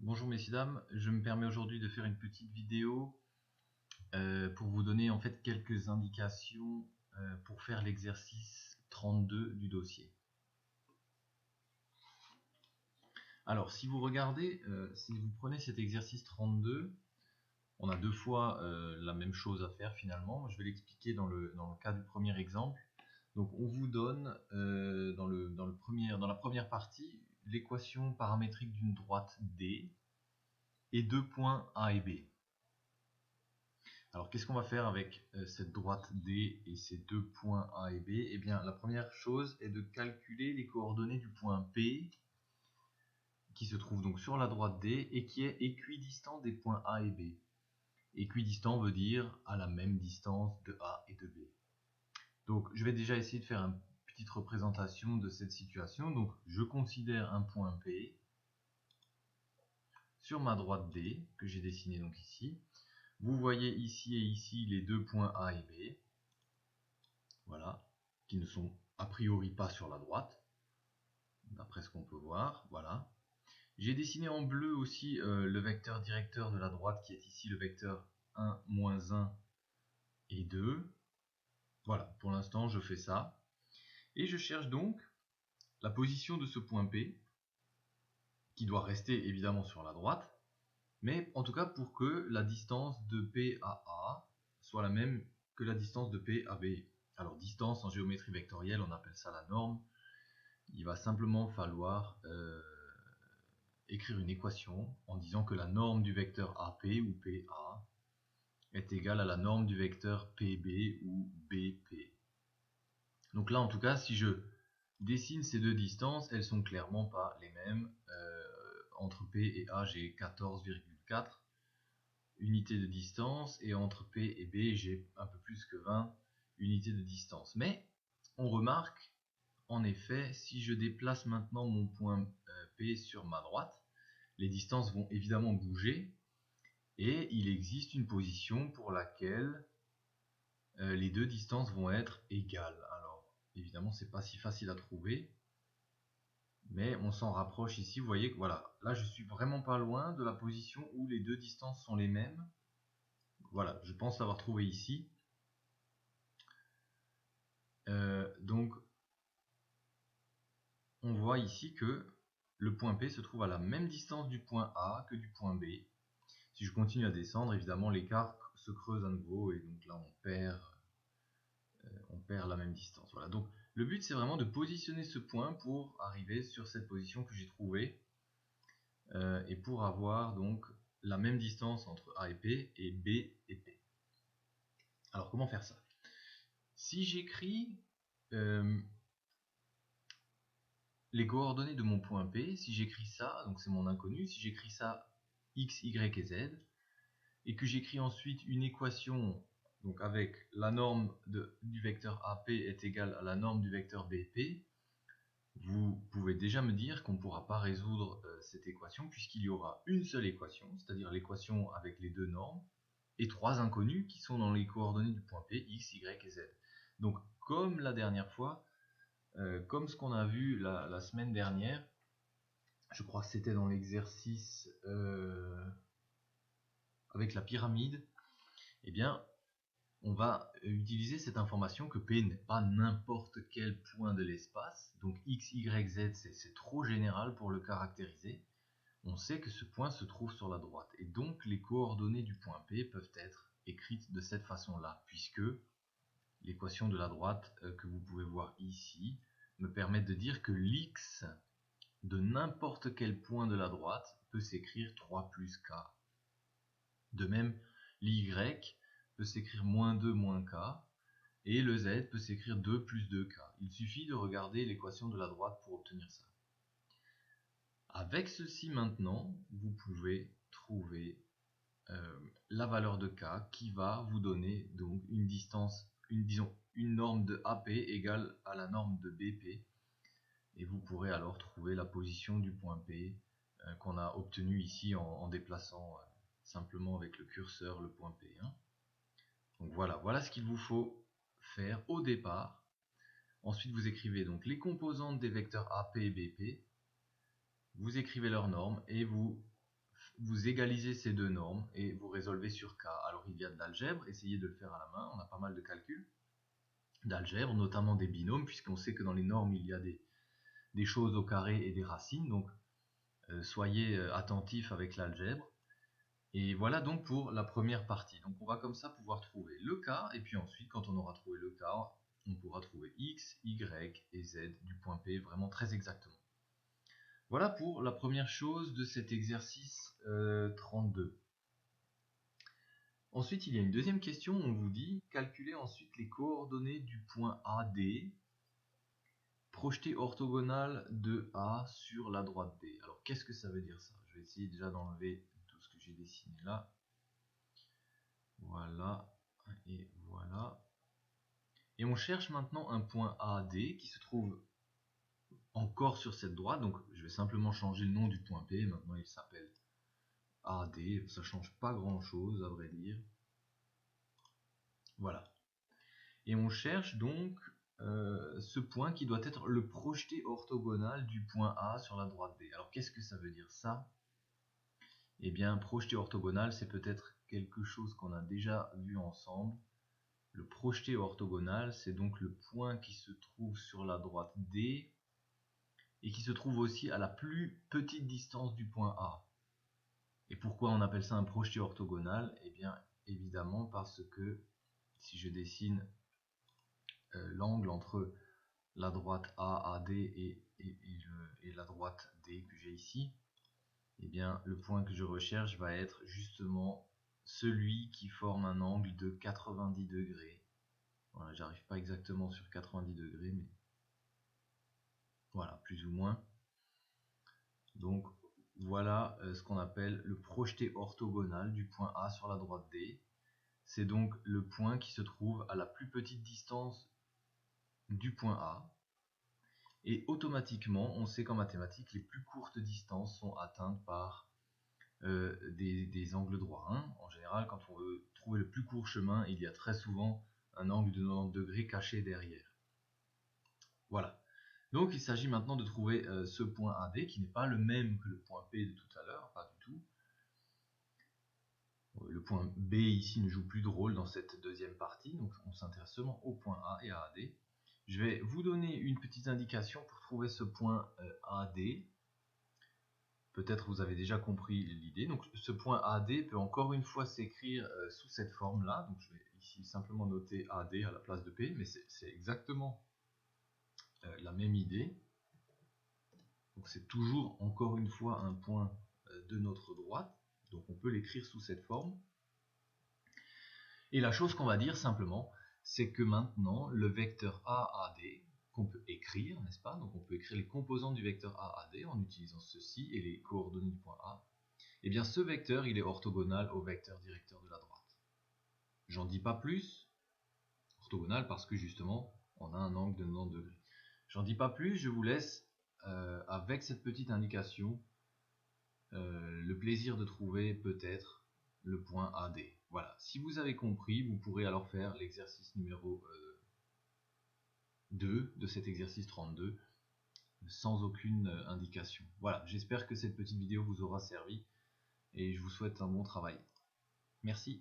Bonjour messieurs dames, je me permets aujourd'hui de faire une petite vidéo pour vous donner en fait quelques indications pour faire l'exercice 32 du dossier. Alors si vous regardez, si vous prenez cet exercice 32, on a deux fois la même chose à faire finalement. Je vais l'expliquer dans le cas du premier exemple. Donc on vous donne dans la première partie l'équation paramétrique d'une droite D et deux points A et B. Alors qu'est-ce qu'on va faire avec cette droite D et ces deux points A et B? Eh bien la première chose est de calculer les coordonnées du point P qui se trouve donc sur la droite D et qui est équidistant des points A et B. Équidistant veut dire à la même distance de A et de B. Donc je vais déjà essayer de faire une petite représentation de cette situation. Donc je considère un point P sur ma droite D que j'ai dessiné donc ici. Vous voyez ici et ici les deux points A et B, voilà, qui ne sont a priori pas sur la droite, d'après ce qu'on peut voir, voilà. J'ai dessiné en bleu aussi le vecteur directeur de la droite qui est ici le vecteur 1, moins 1 et 2. Voilà, pour l'instant je fais ça. Et je cherche donc la position de ce point P, qui doit rester évidemment sur la droite, mais en tout cas pour que la distance de P à A soit la même que la distance de P à B. Alors distance en géométrie vectorielle, on appelle ça la norme. Il va simplement falloir écrire une équation en disant que la norme du vecteur AP ou PA est égale à la norme du vecteur PB ou BP. Donc là en tout cas, si je dessine ces deux distances, elles sont clairement pas les mêmes. Entre P et A, j'ai 14,4 unités de distance, et entre P et B, j'ai un peu plus que 20 unités de distance. Mais on remarque, en effet, si je déplace maintenant mon point P sur ma droite, les distances vont évidemment bouger, et il existe une position pour laquelle les deux distances vont être égales. Alors, évidemment, c'est pas si facile à trouver, mais on s'en rapproche ici. Vous voyez que voilà, là je suis vraiment pas loin de la position où les deux distances sont les mêmes. Voilà, je pense l'avoir trouvé ici. Donc, on voit ici que le point P se trouve à la même distance du point A que du point B. Si je continue à descendre, évidemment, l'écart se creuse à nouveau, et donc là, on perd la même distance. Voilà. Donc, le but, c'est vraiment de positionner ce point pour arriver sur cette position que j'ai trouvée, et pour avoir donc la même distance entre A et P et B et P. Alors, comment faire ça? Si j'écris les coordonnées de mon point P, si j'écris ça, donc c'est mon inconnu, si j'écris ça x, y et z, et que j'écris ensuite une équation donc avec la norme du vecteur AP est égale à la norme du vecteur BP, vous pouvez déjà me dire qu'on ne pourra pas résoudre cette équation, puisqu'il y aura une seule équation, c'est-à-dire l'équation avec les deux normes, et trois inconnus qui sont dans les coordonnées du point P, x, y et z. Donc comme la dernière fois, comme ce qu'on a vu la semaine dernière, je crois que c'était dans l'exercice avec la pyramide, eh bien, on va utiliser cette information que P n'est pas n'importe quel point de l'espace. Donc x, y, z, c'est trop général pour le caractériser. On sait que ce point se trouve sur la droite. Et donc les coordonnées du point P peuvent être écrites de cette façon-là, puisque l'équation de la droite que vous pouvez voir ici me permet de dire que l'x de n'importe quel point de la droite peut s'écrire 3 plus k. De même, l'y peut s'écrire moins 2 moins k, et le z peut s'écrire 2 plus 2k. Il suffit de regarder l'équation de la droite pour obtenir ça. Avec ceci maintenant, vous pouvez trouver la valeur de k qui va vous donner donc une distance, une norme de AP égale à la norme de BP, et vous pourrez alors trouver la position du point P qu'on a obtenu ici en déplaçant simplement avec le curseur le point P. Donc voilà ce qu'il vous faut faire au départ. Ensuite vous écrivez donc les composantes des vecteurs AP et BP, vous écrivez leurs normes et vous vous égalisez ces deux normes et vous résolvez sur K. Alors il y a de l'algèbre, essayez de le faire à la main, on a pas mal de calculs d'algèbre, notamment des binômes, puisqu'on sait que dans les normes il y a des choses au carré et des racines, donc soyez attentifs avec l'algèbre. Et voilà donc pour la première partie. Donc on va comme ça pouvoir trouver le K, et puis ensuite quand on aura trouvé le K, on pourra trouver X, Y et Z du point P vraiment très exactement. Voilà pour la première chose de cet exercice 32. Ensuite, il y a une deuxième question, on vous dit calculer ensuite les coordonnées du point AD projeté orthogonal de A sur la droite D. Alors qu'est-ce que ça veut dire ça? Je vais essayer déjà d'enlever tout ce que j'ai dessiné là. Voilà, et voilà. Et on cherche maintenant un point AD qui se trouve encore sur cette droite. Donc je vais simplement changer le nom du point P. Maintenant il s'appelle AD. Ça change pas grand chose à vrai dire. Voilà. Et on cherche donc ce point qui doit être le projeté orthogonal du point A sur la droite D. Alors qu'est-ce que ça veut dire ça? Eh bien, projeté orthogonal, c'est peut-être quelque chose qu'on a déjà vu ensemble. Le projeté orthogonal, c'est donc le point qui se trouve sur la droite D et qui se trouve aussi à la plus petite distance du point A. Et pourquoi on appelle ça un projeté orthogonal? Eh bien, évidemment parce que si je dessine l'angle entre la droite AD et la droite D que j'ai ici, eh bien le point que je recherche va être justement celui qui forme un angle de 90 degrés. Voilà, j'arrive pas exactement sur 90 degrés, mais voilà, plus ou moins. Donc voilà ce qu'on appelle le projeté orthogonal du point A sur la droite D. C'est donc le point qui se trouve à la plus petite distance du point A. Et automatiquement, on sait qu'en mathématiques, les plus courtes distances sont atteintes par des angles droits. Hein. En général, quand on veut trouver le plus court chemin, il y a très souvent un angle de 90 degrés caché derrière. Voilà. Donc il s'agit maintenant de trouver ce point AD qui n'est pas le même que le point P de tout à l'heure, pas du tout. Le point B ici ne joue plus de rôle dans cette deuxième partie, donc on s'intéresse seulement au point A et à AD. Je vais vous donner une petite indication pour trouver ce point AD. Peut-être vous avez déjà compris l'idée. Donc ce point AD peut encore une fois s'écrire sous cette forme-là. Donc je vais ici simplement noter AD à la place de P, mais c'est exactement la même idée. Donc c'est toujours encore une fois un point de notre droite. Donc on peut l'écrire sous cette forme. Et la chose qu'on va dire simplement, c'est que maintenant le vecteur AAD qu'on peut écrire, n'est-ce pas? Donc on peut écrire les composantes du vecteur AAD en utilisant ceci et les coordonnées du point A. Et bien ce vecteur, il est orthogonal au vecteur directeur de la droite. J'en dis pas plus, orthogonal parce que justement on a un angle de 90 degrés. J'en dis pas plus, je vous laisse avec cette petite indication le plaisir de trouver peut-être le point AD. Voilà, si vous avez compris, vous pourrez alors faire l'exercice numéro 2 de cet exercice 32 sans aucune indication. Voilà, j'espère que cette petite vidéo vous aura servi et je vous souhaite un bon travail. Merci.